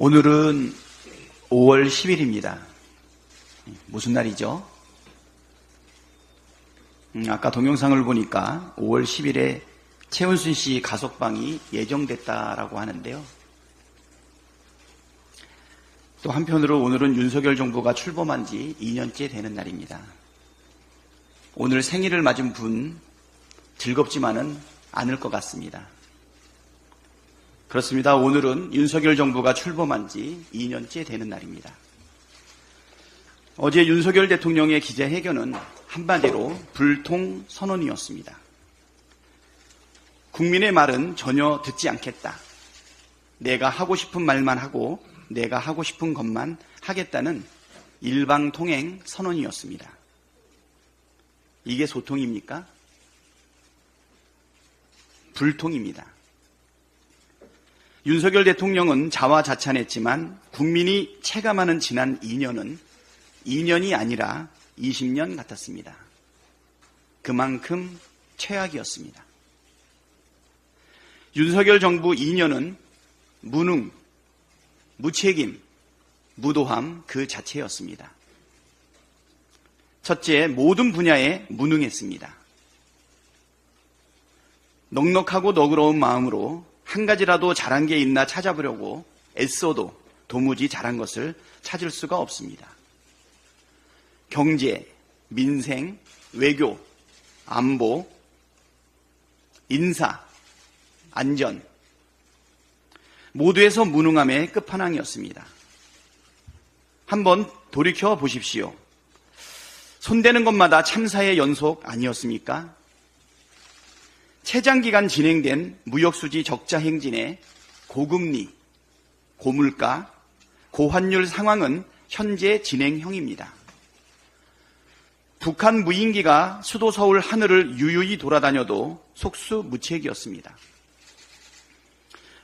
오늘은 5월 10일입니다. 무슨 날이죠? 아까 동영상을 보니까 5월 10일에 최은순 씨 가석방이 예정됐다라고 하는데요. 또 한편으로 오늘은 윤석열 정부가 출범한 지 2년째 되는 날입니다. 오늘 생일을 맞은 분 즐겁지만은 않을 것 같습니다. 그렇습니다. 오늘은 윤석열 정부가 출범한 지 2년째 되는 날입니다. 어제 윤석열 대통령의 기자회견은 한마디로 불통 선언이었습니다. 국민의 말은 전혀 듣지 않겠다. 내가 하고 싶은 말만 하고 내가 하고 싶은 것만 하겠다는 일방통행 선언이었습니다. 이게 소통입니까? 불통입니다. 윤석열 대통령은 자화자찬했지만 국민이 체감하는 지난 2년은 2년이 아니라 20년 같았습니다. 그만큼 최악이었습니다. 윤석열 정부 2년은 무능, 무책임, 무도함 그 자체였습니다. 첫째, 모든 분야에 무능했습니다. 넉넉하고 너그러운 마음으로 한 가지라도 잘한 게 있나 찾아보려고 애써도 도무지 잘한 것을 찾을 수가 없습니다. 경제, 민생, 외교, 안보, 인사, 안전 모두에서 무능함의 끝판왕이었습니다. 한번 돌이켜 보십시오. 손대는 것마다 참사의 연속 아니었습니까? 최장기간 진행된 무역수지 적자 행진의 고금리, 고물가, 고환율 상황은 현재 진행형입니다. 북한 무인기가 수도 서울 하늘을 유유히 돌아다녀도 속수무책이었습니다.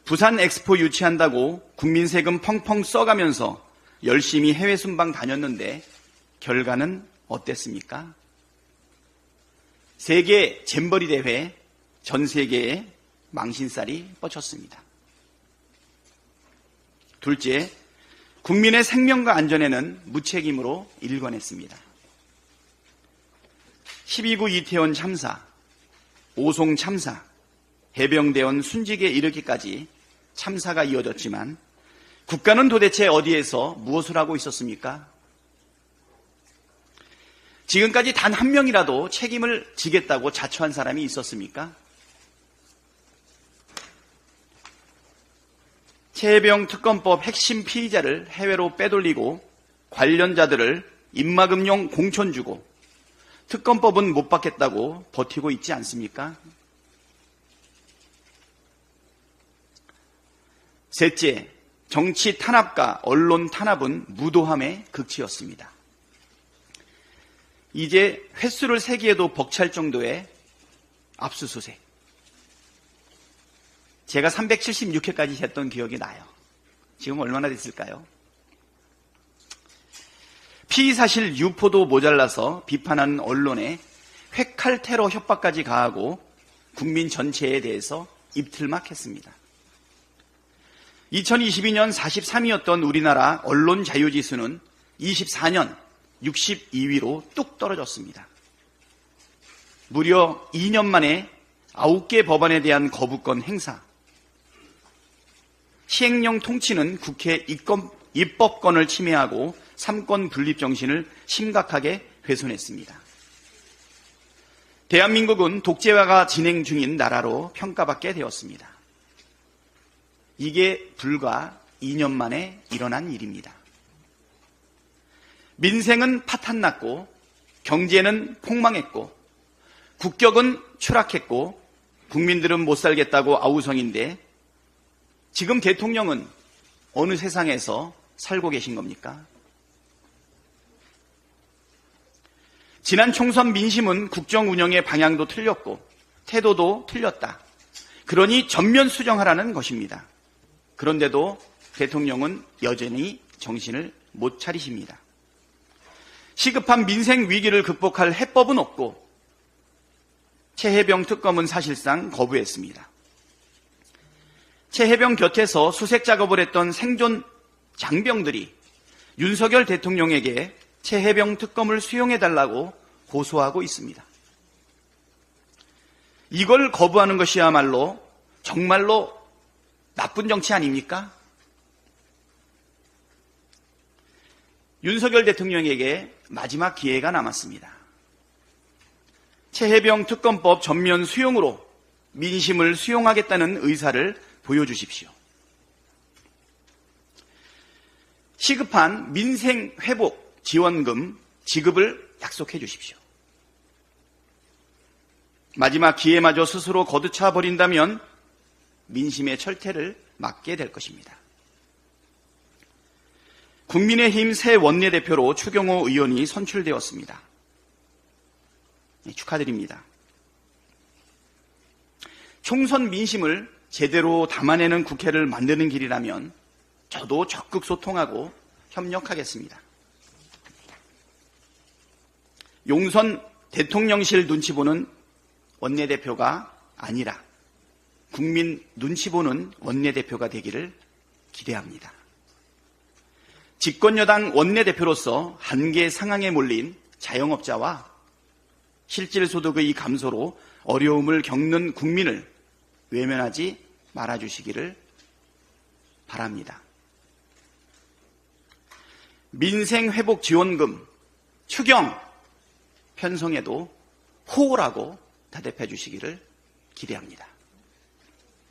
부산 엑스포 유치한다고 국민 세금 펑펑 써가면서 열심히 해외 순방 다녔는데 결과는 어땠습니까? 세계 잼버리 대회 전 세계에 망신살이 뻗쳤습니다. 둘째, 국민의 생명과 안전에는 무책임으로 일관했습니다. 12구 이태원 참사, 오송 참사, 해병대원 순직에 이르기까지 참사가 이어졌지만 국가는 도대체 어디에서 무엇을 하고 있었습니까? 지금까지 단 한 명이라도 책임을 지겠다고 자처한 사람이 있었습니까? 최혜병 특검법 핵심 피의자를 해외로 빼돌리고 관련자들을 입막음용 공천 주고 특검법은 못 받겠다고 버티고 있지 않습니까? 셋째, 정치 탄압과 언론 탄압은 무도함의 극치였습니다. 이제 횟수를 세기에도 벅찰 정도의 압수수색. 제가 376회까지 했던 기억이 나요. 지금 얼마나 됐을까요? 피의사실 유포도 모자라서 비판하는 언론에 회칼 테러 협박까지 가하고 국민 전체에 대해서 입틀막 했습니다. 2022년 43위였던 우리나라 언론 자유지수는 24년 62위로 뚝 떨어졌습니다. 무려 2년 만에 9개 법안에 대한 거부권 행사, 시행령 통치는 국회 입법권을 침해하고 삼권 분립 정신을 심각하게 훼손했습니다. 대한민국은 독재화가 진행 중인 나라로 평가받게 되었습니다. 이게 불과 2년 만에 일어난 일입니다. 민생은 파탄났고 경제는 폭망했고 국격은 추락했고 국민들은 못 살겠다고 아우성인데 지금 대통령은 어느 세상에서 살고 계신 겁니까? 지난 총선 민심은 국정 운영의 방향도 틀렸고 태도도 틀렸다. 그러니 전면 수정하라는 것입니다. 그런데도 대통령은 여전히 정신을 못 차리십니다. 시급한 민생 위기를 극복할 해법은 없고 최혜병 특검은 사실상 거부했습니다. 최혜병 곁에서 수색 작업을 했던 생존 장병들이 윤석열 대통령에게 최혜병 특검을 수용해달라고 고소하고 있습니다. 이걸 거부하는 것이야말로 정말로 나쁜 정치 아닙니까? 윤석열 대통령에게 마지막 기회가 남았습니다. 최혜병 특검법 전면 수용으로 민심을 수용하겠다는 의사를 보여주십시오. 시급한 민생회복 지원금 지급을 약속해 주십시오. 마지막 기회마저 스스로 거두차 버린다면 민심의 철퇴를 맞게 될 것입니다. 국민의힘 새 원내대표로 추경호 의원이 선출되었습니다. 축하드립니다. 총선 민심을 제대로 담아내는 국회를 만드는 길이라면 저도 적극 소통하고 협력하겠습니다. 용선 대통령실 눈치 보는 원내대표가 아니라 국민 눈치 보는 원내대표가 되기를 기대합니다. 집권여당 원내대표로서 한계 상황에 몰린 자영업자와 실질소득의 감소로 어려움을 겪는 국민을 외면하지 말아주시기를 바랍니다. 민생회복지원금 추경 편성에도 호라고 대답해 주시기를 기대합니다.